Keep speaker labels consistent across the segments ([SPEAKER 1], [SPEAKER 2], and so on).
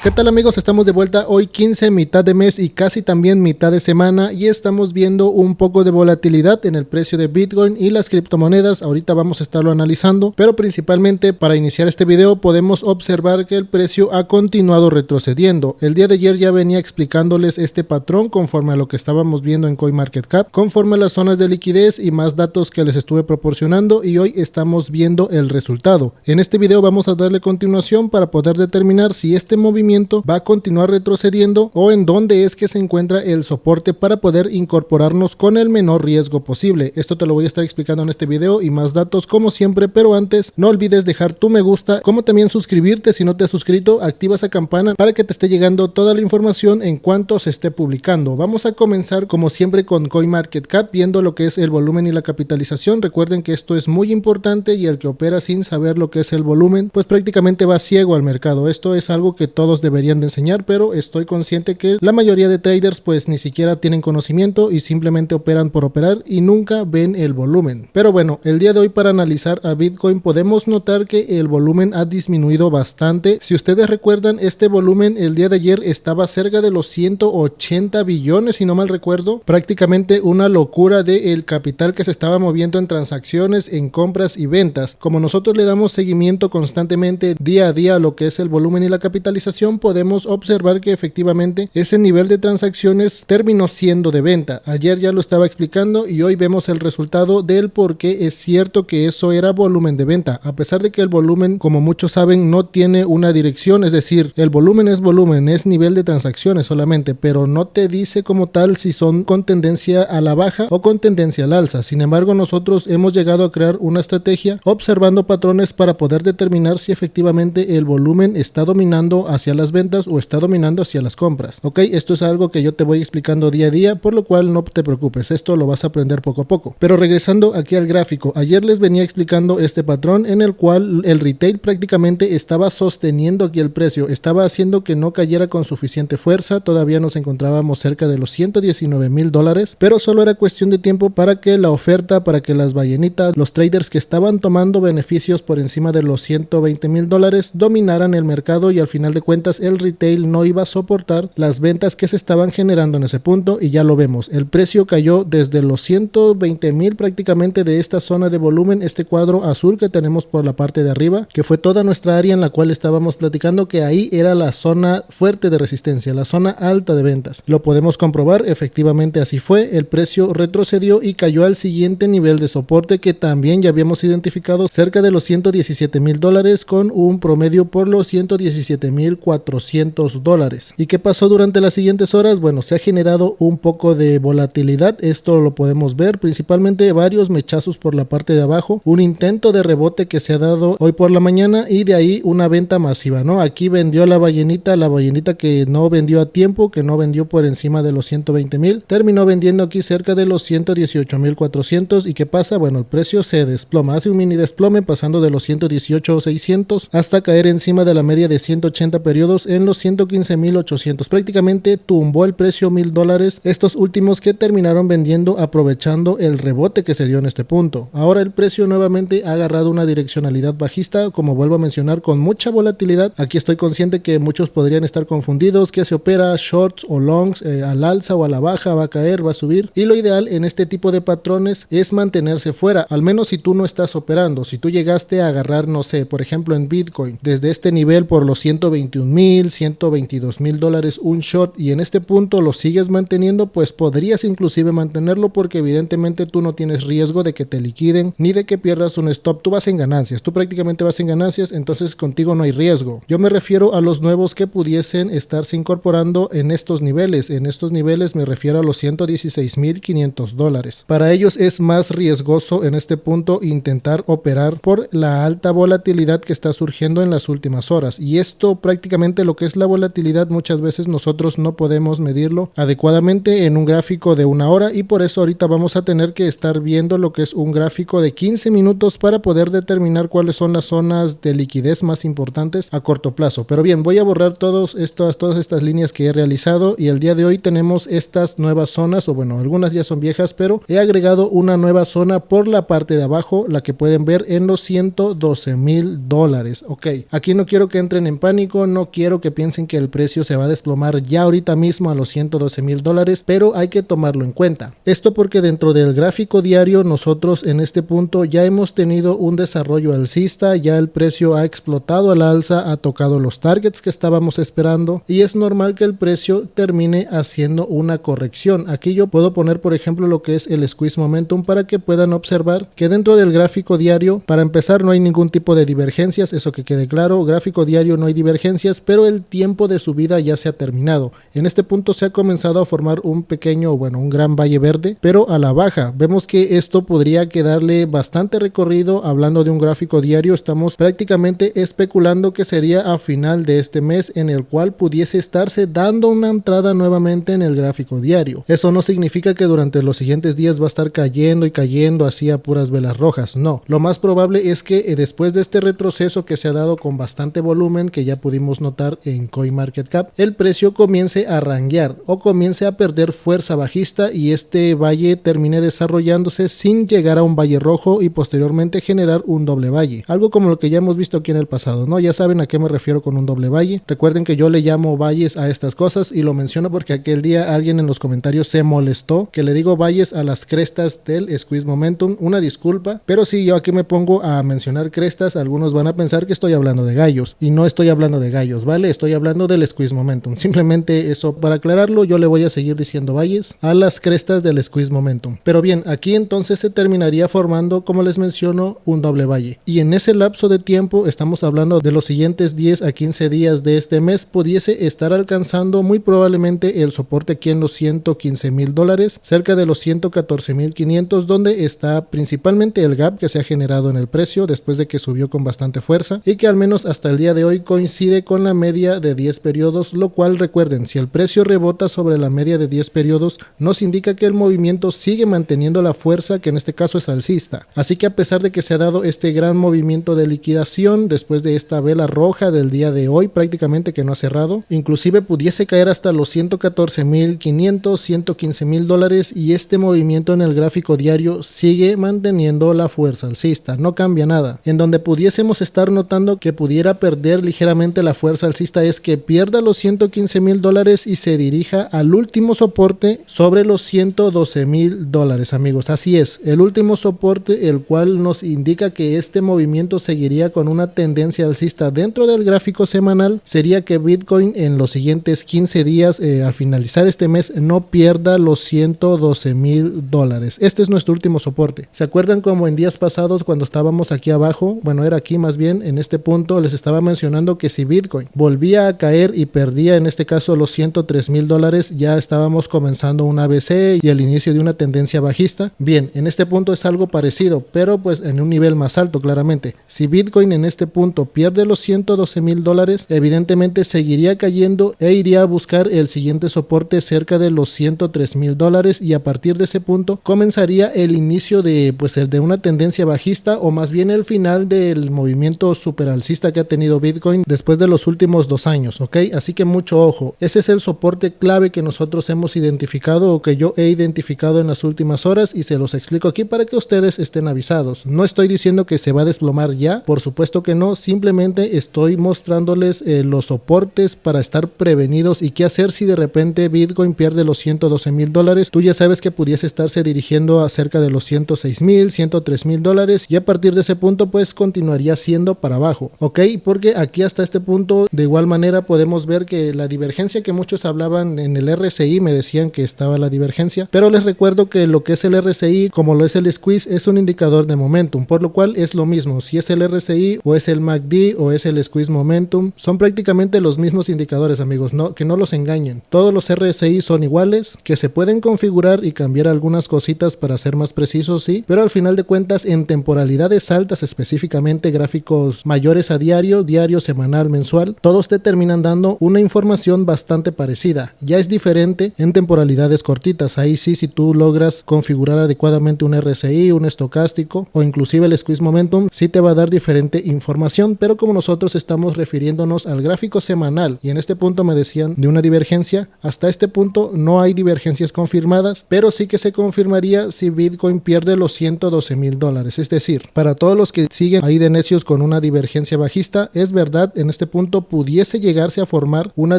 [SPEAKER 1] ¿Qué tal amigos? Estamos de vuelta hoy 15, mitad de mes y casi también mitad de semana, y estamos viendo un poco de volatilidad en el precio de Bitcoin y las criptomonedas. Ahorita vamos a estarlo analizando, pero principalmente para iniciar este video podemos observar que el precio ha continuado retrocediendo. El día de ayer ya venía explicándoles este patrón conforme a lo que estábamos viendo en CoinMarketCap, conforme a las zonas de liquidez y más datos que les estuve proporcionando, y hoy estamos viendo el resultado. En este video vamos a darle continuación para poder determinar si este movimiento va a continuar retrocediendo o en dónde es que se encuentra el soporte para poder incorporarnos con el menor riesgo posible. Esto te lo voy a estar explicando en este video y más datos como siempre, pero antes no olvides dejar tu me gusta, como también suscribirte si no te has suscrito, activa esa campana para que te esté llegando toda la información en cuanto se esté publicando. Vamos a comenzar como siempre con CoinMarketCap, viendo lo que es el volumen y la capitalización. Recuerden que esto es muy importante y el que opera sin saber lo que es el volumen pues prácticamente va ciego al mercado. Esto es algo que todos deberían de enseñar, pero estoy consciente que la mayoría de traders pues ni siquiera tienen conocimiento y simplemente operan por operar y nunca ven el volumen. Pero bueno, el día de hoy para analizar a Bitcoin podemos notar que el volumen ha disminuido bastante. Si ustedes recuerdan, este volumen el día de ayer estaba cerca de los 180 billones si no mal recuerdo, prácticamente una locura del capital que se estaba moviendo en transacciones, en compras y ventas. Como nosotros le damos seguimiento constantemente día a día a lo que es el volumen y la capitalización, podemos observar que efectivamente ese nivel de transacciones terminó siendo de venta. Ayer ya lo estaba explicando y hoy vemos el resultado del por qué es cierto que eso era volumen de venta, a pesar de que el volumen, como muchos saben, no tiene una dirección. Es decir, el volumen, es nivel de transacciones solamente, pero no te dice como tal si son con tendencia a la baja o con tendencia al alza. Sin embargo, nosotros hemos llegado a crear una estrategia observando patrones para poder determinar si efectivamente el volumen está dominando hacia las ventas o está dominando hacia las compras. Ok, esto es algo que yo te voy explicando día a día, por lo cual no te preocupes, esto lo vas a aprender poco a poco. Pero regresando aquí al gráfico, ayer les venía explicando este patrón en el cual el retail prácticamente estaba sosteniendo aquí el precio, estaba haciendo que no cayera con suficiente fuerza. Todavía nos encontrábamos cerca de los $119,000, pero solo era cuestión de tiempo para que la oferta, para que las ballenitas, los traders que estaban tomando beneficios por encima de los $120,000 dominaran el mercado, y al final de cuentas el retail no iba a soportar las ventas que se estaban generando en ese punto, y ya lo vemos. El precio cayó desde los 120,000 prácticamente de esta zona de volumen, este cuadro azul que tenemos por la parte de arriba, que fue toda nuestra área en la cual estábamos platicando que ahí era la zona fuerte de resistencia, la zona alta de ventas. Lo podemos comprobar, efectivamente así fue. El precio retrocedió y cayó al siguiente nivel de soporte que también ya habíamos identificado, cerca de los $117,000, con un promedio por los $117,400. ¿Y qué pasó durante las siguientes horas? Bueno, se ha generado un poco de volatilidad, esto lo podemos ver, principalmente varios mechazos por la parte de abajo, un intento de rebote que se ha dado hoy por la mañana y de ahí una venta masiva, ¿no? Aquí vendió la ballenita que no vendió a tiempo, que no vendió por encima de los 120,000, terminó vendiendo aquí cerca de los 118,400. ¿Y qué pasa? Bueno, el precio se desploma, hace un mini desplome pasando de los 118,600 hasta caer encima de la media de 180 periodos en los 115,800. Prácticamente tumbó el precio $1,000, estos últimos que terminaron vendiendo aprovechando el rebote que se dio en este punto. Ahora el precio nuevamente ha agarrado una direccionalidad bajista, como vuelvo a mencionar, con mucha volatilidad. Aquí estoy consciente que muchos podrían estar confundidos, que se opera shorts o longs, al alza o a la baja, va a caer, va a subir, y lo ideal en este tipo de patrones es mantenerse fuera, al menos si tú no estás operando. Si tú llegaste a agarrar, no sé, por ejemplo en Bitcoin, desde este nivel por los 121,000, $122,000 un short, y en este punto lo sigues manteniendo, pues podrías inclusive mantenerlo, porque evidentemente tú no tienes riesgo de que te liquiden ni de que pierdas un stop. Tú vas en ganancias, tú prácticamente vas en ganancias, entonces contigo no hay riesgo. Yo me refiero a los nuevos que pudiesen estarse incorporando en estos niveles. En estos niveles me refiero a los $116,500. Para ellos es más riesgoso en este punto intentar operar por la alta volatilidad que está surgiendo en las últimas horas, y esto prácticamente lo que es la volatilidad muchas veces nosotros no podemos medirlo adecuadamente en un gráfico de una hora, y por eso ahorita vamos a tener que estar viendo lo que es un gráfico de 15 minutos para poder determinar cuáles son las zonas de liquidez más importantes a corto plazo. Pero bien, voy a borrar todas estas líneas que he realizado, y el día de hoy tenemos estas nuevas zonas, o bueno, algunas ya son viejas, pero he agregado una nueva zona por la parte de abajo, la que pueden ver en los $112,000. Ok, aquí no quiero que entren en pánico, no no quiero que piensen que el precio se va a desplomar ya ahorita mismo a los $112,000, pero hay que tomarlo en cuenta. Esto porque dentro del gráfico diario nosotros en este punto ya hemos tenido un desarrollo alcista, ya el precio ha explotado al alza, ha tocado los targets que estábamos esperando y es normal que el precio termine haciendo una corrección. Aquí yo puedo poner por ejemplo lo que es el squeeze momentum para que puedan observar que dentro del gráfico diario, para empezar, no hay ningún tipo de divergencias, eso que quede claro. Gráfico diario no hay divergencias, pero el tiempo de subida ya se ha terminado. En este punto se ha comenzado a formar un pequeño, un gran valle verde, pero a la baja. Vemos que esto podría quedarle bastante recorrido. Hablando de un gráfico diario, estamos prácticamente especulando que sería a final de este mes en el cual pudiese estarse dando una entrada nuevamente en el gráfico diario. Eso no significa que durante los siguientes días va a estar cayendo y cayendo así a puras velas rojas, no. Lo más probable es que después de este retroceso que se ha dado con bastante volumen, que ya pudimos notar en CoinMarketCap, el precio comience a ranguear o comience a perder fuerza bajista y este valle termine desarrollándose sin llegar a un valle rojo y posteriormente generar un doble valle, algo como lo que ya hemos visto aquí en el pasado, ¿no? Ya saben a qué me refiero con un doble valle. Recuerden que yo le llamo valles a estas cosas y lo menciono porque aquel día alguien en los comentarios se molestó que le digo valles a las crestas del squeeze momentum. Una disculpa, pero si yo aquí me pongo a mencionar crestas, algunos van a pensar que estoy hablando de gallos y no estoy hablando de gallos, ¿vale? Estoy hablando del squeeze momentum. Simplemente eso para aclararlo, yo le voy a seguir diciendo valles a las crestas del squeeze momentum. Pero bien, aquí entonces se terminaría formando, como les menciono, un doble valle. Y en ese lapso de tiempo, estamos hablando de los siguientes 10 a 15 días de este mes, pudiese estar alcanzando muy probablemente el soporte aquí en los $115,000, cerca de los 114,500, donde está principalmente el gap que se ha generado en el precio después de que subió con bastante fuerza y que al menos hasta el día de hoy coincide con la media de 10 periodos, lo cual recuerden, si el precio rebota sobre la media de 10 periodos nos indica que el movimiento sigue manteniendo la fuerza, que en este caso es alcista. Así que a pesar de que se ha dado este gran movimiento de liquidación después de esta vela roja del día de hoy prácticamente que no ha cerrado, inclusive pudiese caer hasta los 114,500, $115,000 y este movimiento en el gráfico diario sigue manteniendo la fuerza alcista, no cambia nada. En donde pudiésemos estar notando que pudiera perder ligeramente la fuerza alcista es que pierda los $115,000 y se dirija al último soporte sobre los $112,000, amigos. Así es, el último soporte, el cual nos indica que este movimiento seguiría con una tendencia alcista dentro del gráfico semanal, sería que Bitcoin en los siguientes 15 días, al finalizar este mes, no pierda los $112,000. Este es nuestro último soporte. ¿Se acuerdan como en días pasados cuando estábamos aquí abajo? Bueno, era aquí más bien, en este punto les estaba mencionando que si Bitcoin volvía a caer y perdía en este caso los $103,000, ya estábamos comenzando un ABC y el inicio de una tendencia bajista. Bien, en este punto es algo parecido, pero pues en un nivel más alto claramente. Si Bitcoin en este punto pierde los $112,000, evidentemente seguiría cayendo e iría a buscar el siguiente soporte cerca de los $103,000 y a partir de ese punto comenzaría el inicio de el de una tendencia bajista o más bien el final del movimiento super alcista que ha tenido Bitcoin después de los últimos 2 años, ¿ok? Así que mucho ojo. Ese es el soporte clave que nosotros hemos identificado o que yo he identificado en las últimas horas y se los explico aquí para que ustedes estén avisados. No estoy diciendo que se va a desplomar ya, por supuesto que no, simplemente estoy mostrándoles los soportes para estar prevenidos y qué hacer si de repente Bitcoin pierde los $112,000. Tú ya sabes que pudiese estarse dirigiendo a cerca de los $106,000, $103,000 y a partir de ese punto pues continuaría siendo para abajo, ¿ok? Porque aquí hasta este punto de igual manera podemos ver que la divergencia que muchos hablaban en el RSI, me decían que estaba la divergencia, pero les recuerdo que lo que es el RSI como lo es el squeeze es un indicador de momentum, por lo cual es lo mismo, si es el RSI o es el MACD o es el squeeze momentum, son prácticamente los mismos indicadores, amigos, que no los engañen. Todos los RSI son iguales, que se pueden configurar y cambiar algunas cositas para ser más precisos, sí, pero al final de cuentas en temporalidades altas, específicamente gráficos mayores a diario, semanal, mensual, todos te terminan dando una información bastante parecida. Ya es diferente en temporalidades cortitas, ahí sí, si tú logras configurar adecuadamente un RSI, un estocástico o inclusive el squeeze momentum, sí te va a dar diferente información, pero como nosotros estamos refiriéndonos al gráfico semanal y en este punto me decían de una divergencia, hasta este punto no hay divergencias confirmadas, pero sí que se confirmaría si Bitcoin pierde los $112,000. Es decir, para todos los que siguen ahí de necios con una divergencia bajista, es verdad, en este punto punto pudiese llegarse a formar una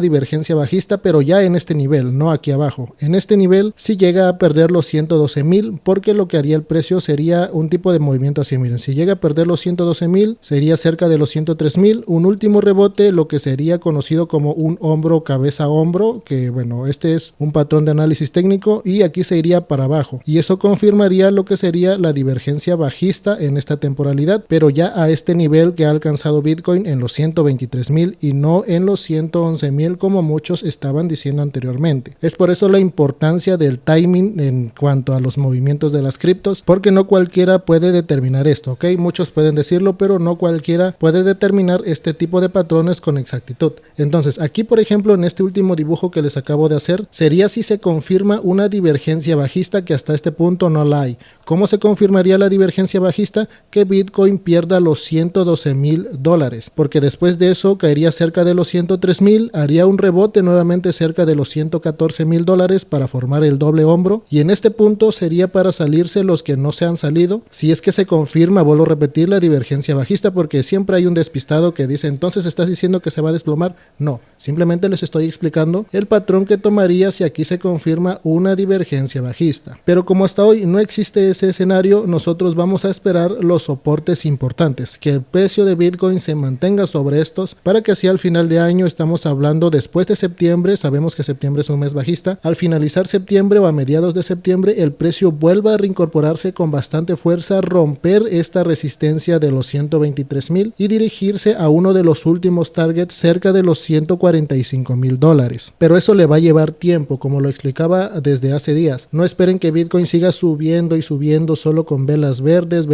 [SPEAKER 1] divergencia bajista, pero ya en este nivel, no aquí abajo. En este nivel si llega a perder los 112,000, porque lo que haría el precio sería un tipo de movimiento así, miren, si llega a perder los 112,000 sería cerca de los 103,000, un último rebote, lo que sería conocido como un hombro cabeza hombro, que bueno, este es un patrón de análisis técnico, y aquí se iría para abajo, y eso confirmaría lo que sería la divergencia bajista en esta temporalidad, pero ya a este nivel que ha alcanzado Bitcoin en los 123,000 y no en los 111,000 como muchos estaban diciendo anteriormente. Es por eso la importancia del timing en cuanto a los movimientos de las criptos, porque no cualquiera puede determinar esto, ¿ok? Muchos pueden decirlo, pero no cualquiera puede determinar este tipo de patrones con exactitud. Entonces, aquí por ejemplo, en este último dibujo que les acabo de hacer, sería si se confirma una divergencia bajista, que hasta este punto no la hay. ¿Cómo se confirmaría la divergencia bajista? Que Bitcoin pierda los 112,000 dólares, porque después de eso caería cerca de los 103,000, haría un rebote nuevamente cerca de los 114,000 dólares para formar el doble hombro, y en este punto sería para salirse los que no se han salido, si es que se confirma, vuelvo a repetir, la divergencia bajista, porque siempre hay un despistado que dice, entonces estás diciendo que se va a desplomar. No, simplemente les estoy explicando el patrón que tomaría si aquí se confirma una divergencia bajista. Pero como hasta hoy no existe ese escenario, nosotros vamos a esperar los soportes importantes, que el precio de Bitcoin se mantenga sobre estos, para que así al final de año, estamos hablando después de septiembre, sabemos que septiembre es un mes bajista, al finalizar septiembre o a mediados de septiembre el precio vuelva a reincorporarse con bastante fuerza, romper esta resistencia de los 123,000 y dirigirse a uno de los últimos targets cerca de los 145,000 dólares. Pero eso le va a llevar tiempo, como lo explicaba desde hace días. No esperen que Bitcoin siga subiendo y subiendo solo con velas verdes,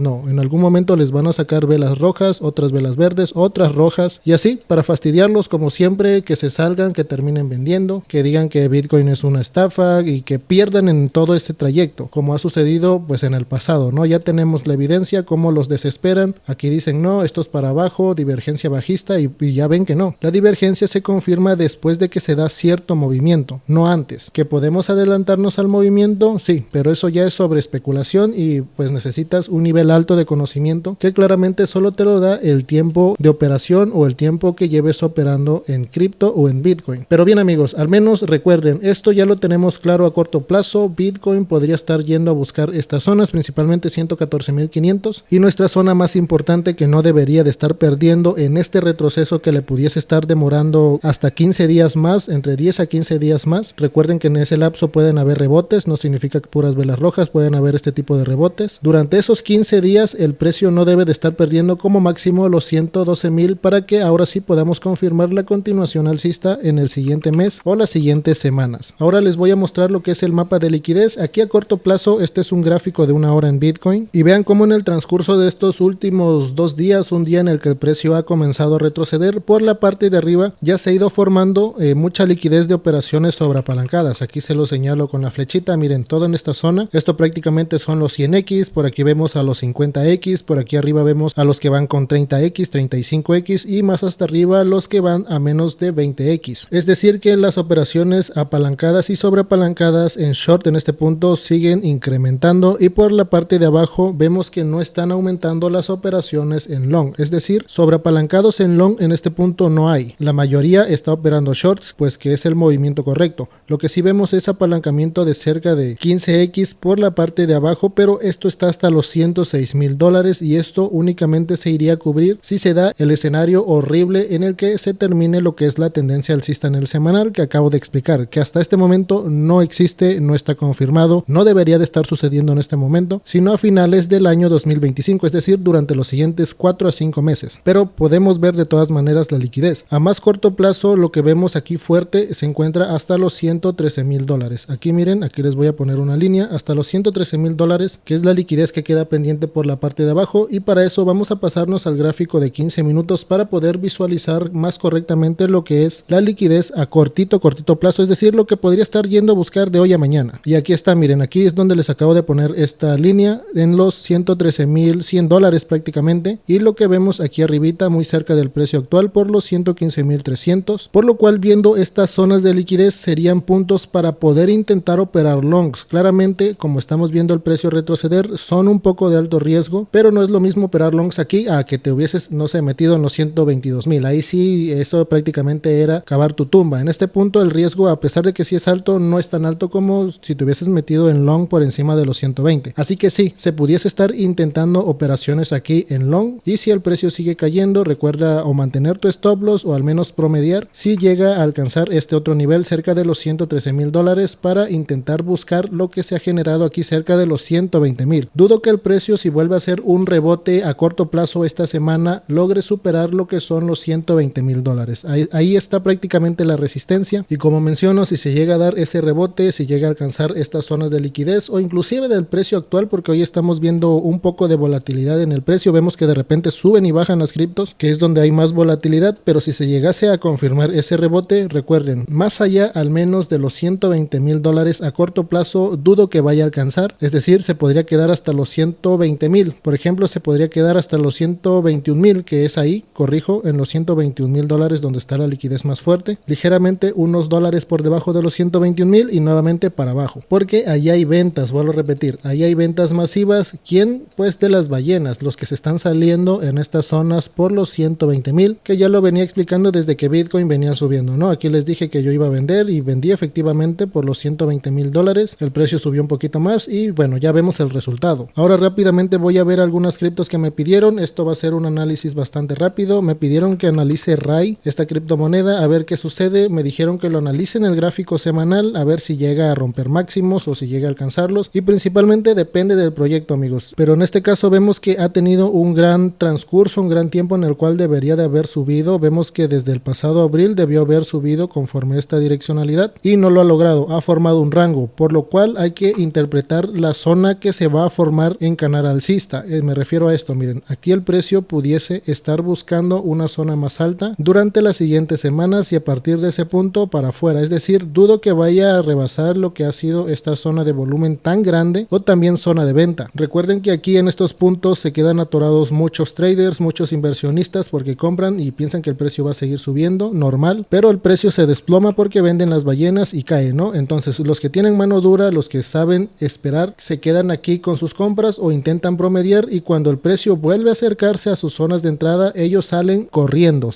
[SPEAKER 1] no. En algún momento les van a sacar velas rojas, otras velas verdes, otras rojas, y así para fastidiarlos como siempre, que se salgan, que terminen vendiendo, que digan que Bitcoin es una estafa y que pierdan en todo ese trayecto, como ha sucedido pues en el pasado, ¿no? Ya tenemos la evidencia cómo los desesperan. Aquí dicen no, esto es para abajo, divergencia bajista, y ya ven que no. La divergencia se confirma después de que se da cierto movimiento, no antes. ¿Que podemos adelantarnos al movimiento? Sí, pero eso ya es sobre especulación y pues necesitas un nivel alto de conocimiento que claramente solo te lo da el tiempo de operación o el tiempo que lleves operando en cripto o en Bitcoin. Pero bien amigos, al menos recuerden, esto ya lo tenemos claro a corto plazo. Bitcoin podría estar yendo a buscar estas zonas, principalmente 114,500, y nuestra zona más importante que no debería de estar perdiendo en este retroceso que le pudiese estar demorando hasta 15 días más, entre 10 a 15 días más. Recuerden que en ese lapso pueden haber rebotes, no significa que puras velas rojas, pueden haber este tipo de rebotes. Durante esos 15 días el precio no debe de estar perdiendo como máximo los 112,000 para que ahora sí podamos confirmar la continuación alcista en el siguiente mes o las siguientes semanas. Ahora les voy a mostrar lo que es el mapa de liquidez. Aquí a corto plazo este es un gráfico de una hora en Bitcoin, y vean cómo en el transcurso de estos últimos 2 días, un día en el que el precio ha comenzado a retroceder, por la parte de arriba ya se ha ido formando mucha liquidez de operaciones sobreapalancadas. Aquí se lo señalo con la flechita, miren, todo en esta zona, esto prácticamente son los 100x, por aquí vemos a los 50x, por aquí arriba vemos a los que van con 30x, 35x y más hasta arriba los que van a menos de 20x. Es decir que las operaciones apalancadas y sobreapalancadas en short en este punto siguen incrementando, y por la parte de abajo vemos que no están aumentando las operaciones en long, es decir, sobreapalancados en long en este punto no hay. La mayoría está operando shorts, pues que es el movimiento correcto. Lo que sí vemos es apalancamiento de cerca de 15x por la parte de abajo, pero esto está hasta los 106,000 dólares, y esto únicamente se iría a cubrir si se da el escenario horrible en el que se termine lo que es la tendencia alcista en el semanal que acabo de explicar, que hasta este momento no existe, no está confirmado, no debería de estar sucediendo en este momento, sino a finales del año 2025, es decir, durante los siguientes 4 a 5 meses. Pero podemos ver de todas maneras la liquidez. A más corto plazo lo que vemos aquí fuerte se encuentra hasta los 113,000 dólares. Aquí miren, aquí les voy a poner una línea hasta los 113,000 dólares, que es la liquidez que queda pendiente por la parte de abajo, y para eso vamos a pasarnos al gráfico de 15 minutos para poder visualizar más correctamente lo que es la liquidez a cortito plazo, es decir, lo que podría estar yendo a buscar de hoy a mañana. Y aquí está, miren, aquí es donde les acabo de poner esta línea en los 113,100 dólares prácticamente, y lo que vemos aquí arribita muy cerca del precio actual por los 115,300, por lo cual viendo estas zonas de liquidez serían puntos para poder intentar operar longs. Claramente, como estamos viendo el precio retroceder, son un poco de alto riesgo, pero no es lo mismo operar longs aquí a que te hubieses, no sé, metido en los 120 122,000. Ahí sí, eso prácticamente era cavar tu tumba. En este punto el riesgo, a pesar de que sí es alto, no es tan alto como si te hubieses metido en long por encima de los 120. Así que sí, se pudiese estar intentando operaciones aquí en long, y si el precio sigue cayendo, recuerda o mantener tu stop loss o al menos promediar si llega a alcanzar este otro nivel cerca de los $113,000 para intentar buscar lo que se ha generado aquí cerca de los 120,000. Dudo que el precio, si vuelve a hacer un rebote a corto plazo esta semana, logre superar lo que son los $120,000. Ahí está prácticamente la resistencia, y como menciono, si se llega a dar ese rebote, si llega a alcanzar estas zonas de liquidez o inclusive del precio actual, porque hoy estamos viendo un poco de volatilidad en el precio, vemos que de repente suben y bajan las criptos, que es donde hay más volatilidad, pero si se llegase a confirmar ese rebote, recuerden, más allá al menos de los $120,000 a corto plazo, dudo que vaya a alcanzar, es decir, se podría quedar hasta los 120,000, por ejemplo, se podría quedar hasta los 121,000, que es ahí, corrijo, en los $121,000 donde está la liquidez más fuerte, ligeramente unos dólares por debajo de los 121,000 y nuevamente para abajo, porque ahí hay ventas, vuelvo a repetir, ahí hay ventas masivas. ¿Quién? Pues de las ballenas, los que se están saliendo en estas zonas por los 120,000, que ya lo venía explicando desde que Bitcoin venía subiendo, ¿no? Aquí les dije que yo iba a vender y vendí efectivamente por los $120,000, el precio subió un poquito más y bueno, ya vemos el resultado. Ahora rápidamente voy a ver algunas criptos que me pidieron, esto va a ser un análisis bastante rápido. Me pidieron que analice RAI, esta criptomoneda, a ver qué sucede. Me dijeron que lo analice en el gráfico semanal, a ver si llega a romper máximos o si llega a alcanzarlos, y principalmente depende del proyecto, amigos, pero en este caso vemos que ha tenido un gran transcurso, un gran tiempo en el cual debería de haber subido. Vemos que desde el pasado abril debió haber subido conforme a esta direccionalidad y no lo ha logrado, ha formado un rango, por lo cual hay que interpretar la zona que se va a formar en canal alcista. Me refiero a esto, miren, aquí el precio pudiese estar buscando una zona más alta durante las siguientes semanas y a partir de ese punto para afuera, es decir, dudo que vaya a rebasar lo que ha sido esta zona de volumen tan grande o también zona de venta. Recuerden que aquí en estos puntos se quedan atorados muchos traders, muchos inversionistas, porque compran y piensan que el precio va a seguir subiendo, normal, pero el precio se desploma porque venden las ballenas y cae, ¿no? Entonces los que tienen mano dura, los que saben esperar, se quedan aquí con sus compras o intentan promediar, y cuando el precio vuelve a acercarse a sus zonas de entrada, ellos salen corriendo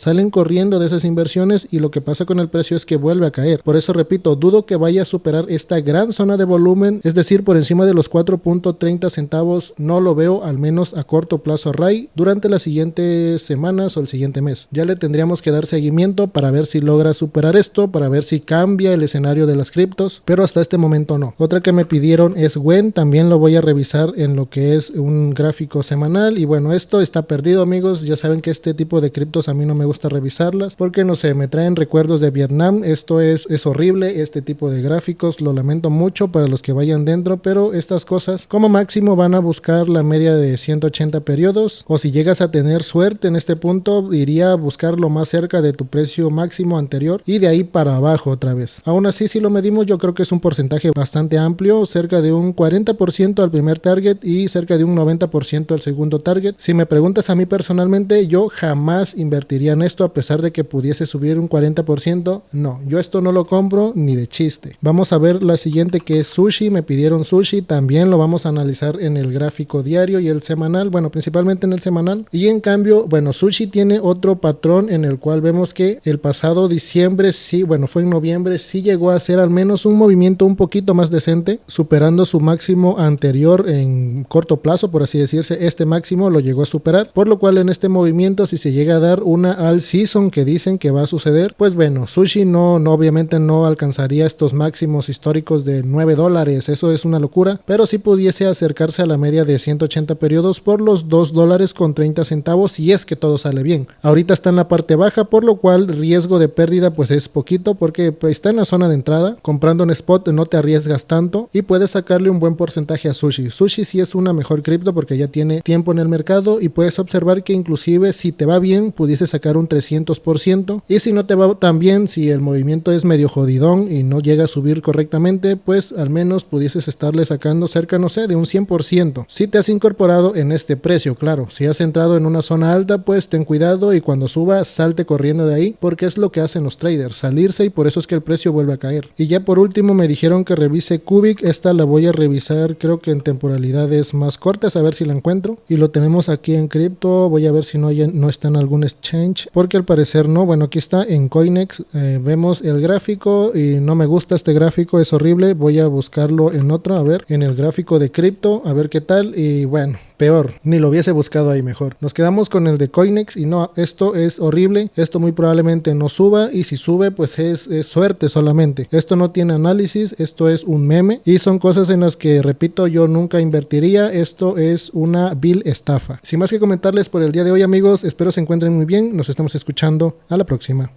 [SPEAKER 1] de esas inversiones, y lo que pasa con el precio es que vuelve a caer. Por eso repito, dudo que vaya a superar esta gran zona de volumen, es decir, por encima de los 4.30 centavos, no lo veo, al menos a corto plazo, a RAI durante las siguientes semanas o el siguiente mes. Ya le tendríamos que dar seguimiento para ver si logra superar esto, para ver si cambia el escenario de las criptos, pero hasta este momento no. Otra que me pidieron es WEN, también lo voy a revisar en lo que es un gráfico semanal, y bueno, esto está perdido, amigos. Ya saben que este tipo de criptos a mí no me gusta revisarlas porque no sé, me traen recuerdos de Vietnam. Esto es horrible, este tipo de gráficos, lo lamento mucho para los que vayan dentro, pero estas cosas como máximo van a buscar la media de 180 periodos, o si llegas a tener suerte en este punto, iría a buscar lo más cerca de tu precio máximo anterior y de ahí para abajo otra vez. Aún así, si lo medimos, yo creo que es un porcentaje bastante amplio, cerca de un 40% al primer target y cerca de un 90% al segundo target. Si me preguntas a mí personalmente, yo jamás invertiría en esto a pesar de que pudiese subir un 40%. No, yo esto no lo compro ni de chiste. Vamos a ver la siguiente, que es Sushi. Me pidieron Sushi, también lo vamos a analizar en el gráfico diario y el semanal, bueno, principalmente en el semanal. Y en cambio, bueno, Sushi tiene otro patrón en el cual vemos que el pasado diciembre, sí, bueno, fue en noviembre, sí llegó a hacer al menos un movimiento un poquito más decente, superando su máximo anterior en corto plazo, por así decirse. Este máximo lo llegó a superar, por lo cual en este movimiento, si se llega a dar una all season que dicen que va a suceder, pues bueno, Sushi no obviamente no alcanzaría estos máximos históricos de $9, eso es una locura, pero sí pudiese acercarse a la media de 180 periodos por los $2.30 si es que todo sale bien. Ahorita está en la parte baja, por lo cual riesgo de pérdida pues es poquito, porque está en la zona de entrada. Comprando en spot no te arriesgas tanto y puedes sacarle un buen porcentaje a Sushi. Sushi sí es una mejor cripto porque ya tiene tiempo en el mercado y puedes observar que inclusive si te va bien pudiese sacar un 300%, y si no te va tan bien, si el movimiento es medio jodidón y no llega a subir correctamente, pues al menos pudieses estarle sacando cerca, no sé, de un 100%. Si te has incorporado en este precio, claro, si has entrado en una zona alta, pues ten cuidado y cuando suba salte corriendo de ahí, porque es lo que hacen los traders, salirse, y por eso es que el precio vuelve a caer. Y ya por último me dijeron que revise Cubic. Esta la voy a revisar creo que en temporalidades más cortas, a ver si la encuentro, y lo tenemos aquí en cripto. Voy a ver si no está en algún exchange, porque al parecer no. Bueno, aquí está en Coinex, vemos el gráfico y no me gusta este gráfico, es horrible. Voy a buscarlo en otro, a ver, en el gráfico de cripto, a ver qué tal. Y bueno, peor, ni lo hubiese buscado ahí mejor. Nos quedamos con el de Coinex y no, esto es horrible. Esto muy probablemente no suba, y si sube pues es suerte solamente. Esto no tiene análisis, esto es un meme y son cosas en las que, repito, yo nunca invertiría. Esto es una vil estafa. Sin más que comentarles por el día de hoy, amigos, espero se encuentren muy bien. Nos estamos escuchando. A la próxima.